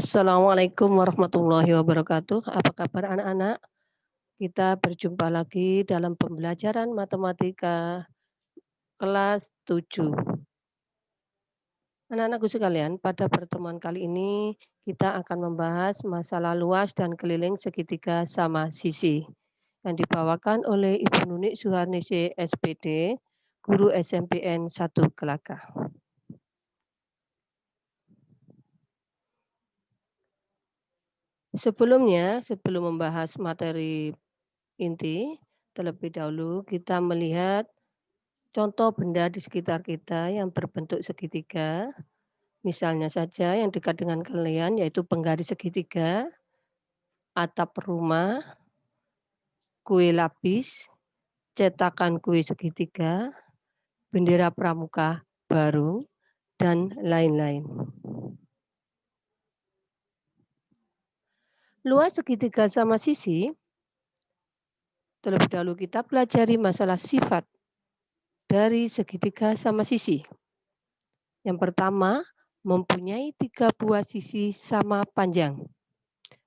Assalamualaikum warahmatullahi wabarakatuh. Apa kabar anak-anak? Kita berjumpa lagi dalam pembelajaran matematika kelas 7. Anak-anakku sekalian, pada pertemuan kali ini kita akan membahas masalah luas dan keliling segitiga sama sisi yang dibawakan oleh Ibu Nunik Suharnisi SPD, guru SMPN 1 Kelaka. Sebelum membahas materi inti, terlebih dahulu kita melihat contoh benda di sekitar kita yang berbentuk segitiga. Misalnya saja yang dekat dengan kalian yaitu penggaris segitiga, atap rumah, kue lapis, cetakan kue segitiga, bendera pramuka baru, dan lain-lain. Luas segitiga sama sisi, terlebih dahulu kita pelajari masalah sifat dari segitiga sama sisi. Yang pertama, mempunyai 3 buah sisi sama panjang.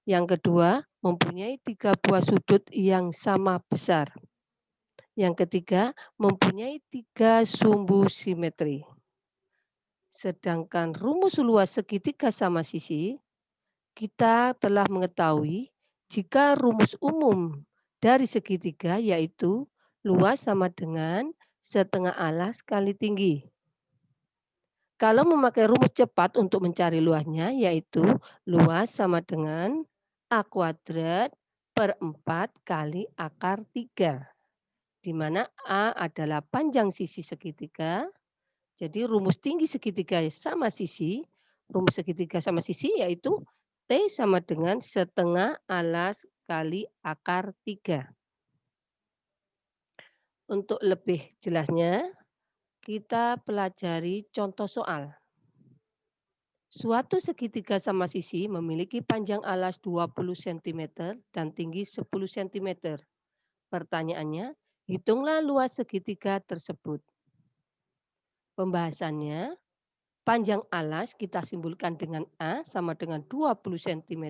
Yang kedua, mempunyai 3 buah sudut yang sama besar. Yang ketiga, mempunyai 3 sumbu simetri. Sedangkan rumus luas segitiga sama sisi, kita telah mengetahui jika rumus umum dari segitiga yaitu luas sama dengan setengah alas kali tinggi. Kalau memakai rumus cepat untuk mencari luasnya, yaitu luas sama dengan A kuadrat per 4 kali akar 3, di mana A adalah panjang sisi segitiga. Jadi rumus tinggi segitiga sama sisi, rumus segitiga sama sisi yaitu T sama dengan setengah alas kali akar 3. Untuk lebih jelasnya, kita pelajari contoh soal. Suatu segitiga sama sisi memiliki panjang alas 20 cm dan tinggi 10 cm. Pertanyaannya, hitunglah luas segitiga tersebut. Pembahasannya, panjang alas kita simbolkan dengan A sama dengan 20 cm,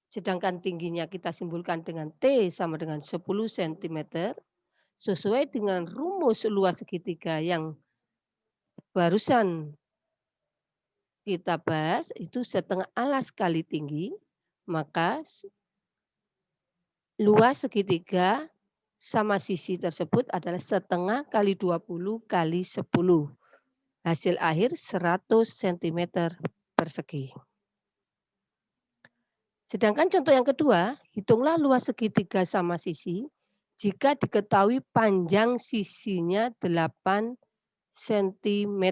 sedangkan tingginya kita simbolkan dengan T sama dengan 10 cm, sesuai dengan rumus luas segitiga yang barusan kita bahas, itu setengah alas kali tinggi, maka luas segitiga sama sisi tersebut adalah setengah kali 20 kali 10. Hasil akhir 100 cm persegi. Sedangkan contoh yang kedua, hitunglah luas segitiga sama sisi jika diketahui panjang sisinya 8 cm.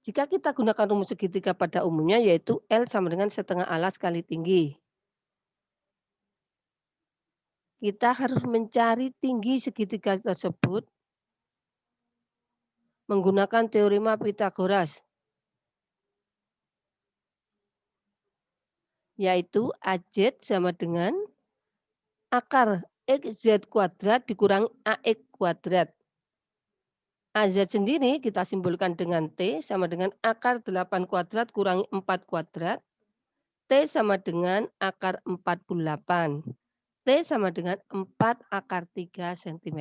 Jika kita gunakan rumus segitiga pada umumnya yaitu L sama dengan setengah alas kali tinggi. Kita harus mencari tinggi segitiga tersebut menggunakan teorema Pythagoras, yaitu AZ sama dengan akar XZ kuadrat dikurangi AX kuadrat. AZ sendiri kita simbolkan dengan T sama dengan akar 8 kuadrat kurangi 4 kuadrat. T sama dengan akar 48. T sama dengan 4 akar 3 cm.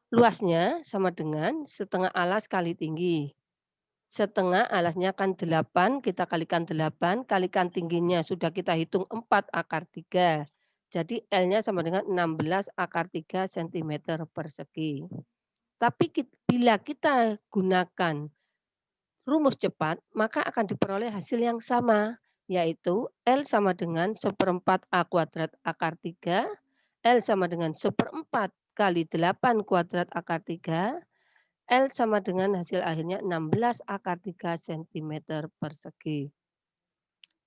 Luasnya sama dengan setengah alas kali tinggi. Setengah alasnya kan 8, kita kalikan 8, kalikan tingginya sudah kita hitung 4 akar 3. Jadi L-nya sama dengan 16 akar 3 cm persegi. Tapi bila kita gunakan rumus cepat, maka akan diperoleh hasil yang sama, yaitu L sama dengan 1/4 A kuadrat akar 3, L sama dengan 1/4 kali 8 kuadrat akar 3, L sama dengan hasil akhirnya 16 akar 3 cm persegi.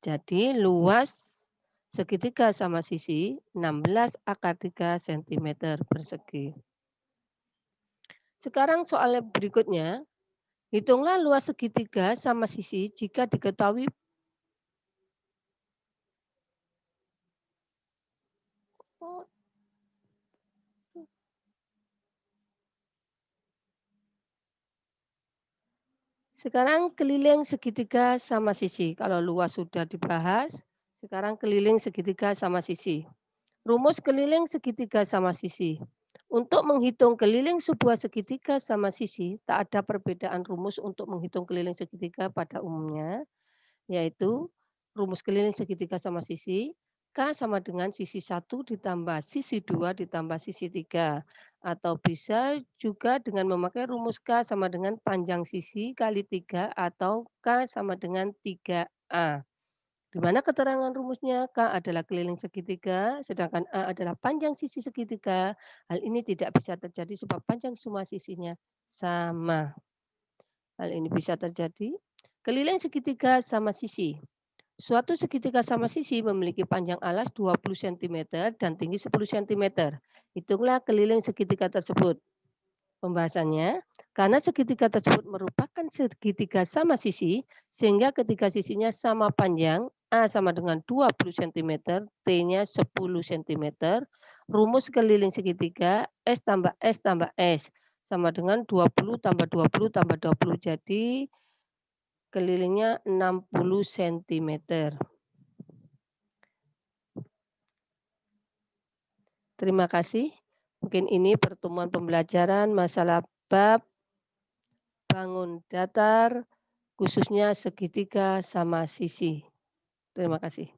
Jadi luas segitiga sama sisi 16 akar 3 cm persegi. Sekarang soal berikutnya, hitunglah luas segitiga sama sisi jika diketahui Sekarang keliling segitiga sama sisi. Kalau luas sudah dibahas, sekarang keliling segitiga sama sisi. Rumus keliling segitiga sama sisi. Untuk menghitung keliling sebuah segitiga sama sisi, tak ada perbedaan rumus untuk menghitung keliling segitiga pada umumnya, yaitu rumus keliling segitiga sama sisi, K sama dengan sisi satu ditambah sisi 2 ditambah sisi 3. Atau bisa juga dengan memakai rumus K sama dengan panjang sisi kali 3 atau K sama dengan 3A. Di mana keterangan rumusnya K adalah keliling segitiga, sedangkan A adalah panjang sisi segitiga. Hal ini tidak bisa terjadi sebab panjang semua sisinya sama. Hal ini bisa terjadi keliling segitiga sama sisi. Suatu segitiga sama sisi memiliki panjang alas 20 cm dan tinggi 10 cm. Hitunglah keliling segitiga tersebut. Pembahasannya, karena segitiga tersebut merupakan segitiga sama sisi, sehingga ketika sisinya sama panjang, A sama dengan 20 cm, T-nya 10 cm, rumus keliling segitiga S tambah S sama dengan 20 tambah 20 tambah 20. Jadi kelilingnya 60 cm. Terima kasih. Mungkin ini pertemuan pembelajaran masalah bab bangun datar, khususnya segitiga sama sisi. Terima kasih.